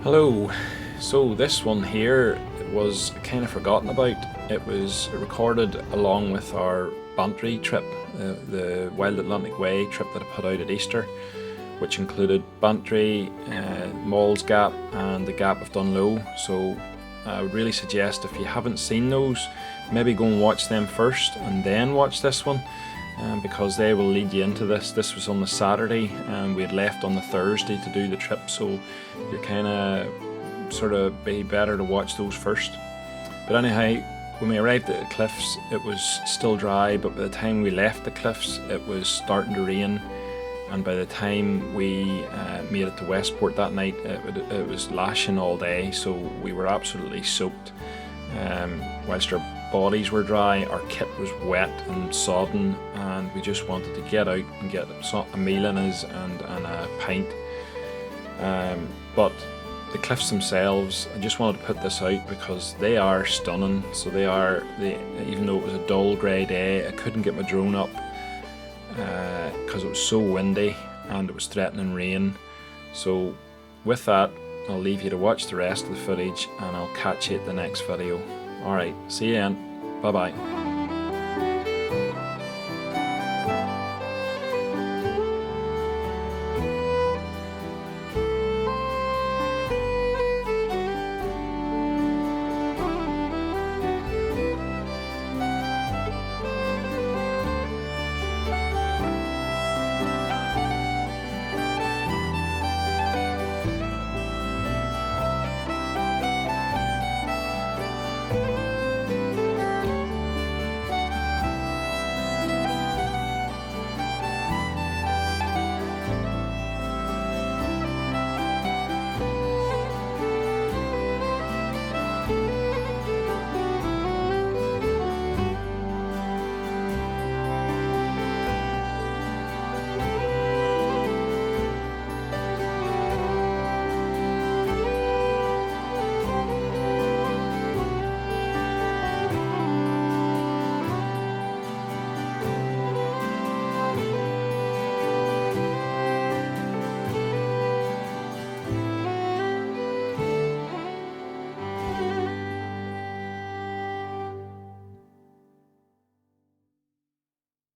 Hello. So this one here was kind of forgotten about. It was recorded along with our Bantry trip, the Wild Atlantic Way trip that I put out at Easter, which included Bantry, Mall's Gap and the Gap of Dunlow. So I would really suggest, if you haven't seen those, maybe go and watch them first and then watch this one, because they will lead you into this. This was on the Saturday and we had left on the Thursday to do the trip, so you're kind of be better to watch those first. But anyhow, when we arrived at the cliffs, it was still dry, but by the time we left the cliffs it was starting to rain, and by the time we made it to Westport that night, it was lashing all day, so we were absolutely soaked. Whilst our bodies were dry, our kit was wet and sodden, and we just wanted to get out and get a meal in us and a pint. But the cliffs themselves, I just wanted to put this out because they are stunning. So even though it was a dull grey day, I couldn't get my drone up because it was so windy and it was threatening rain. So with that, I'll leave you to watch the rest of the footage and I'll catch you at the next video. Alright, see you then. Bye bye.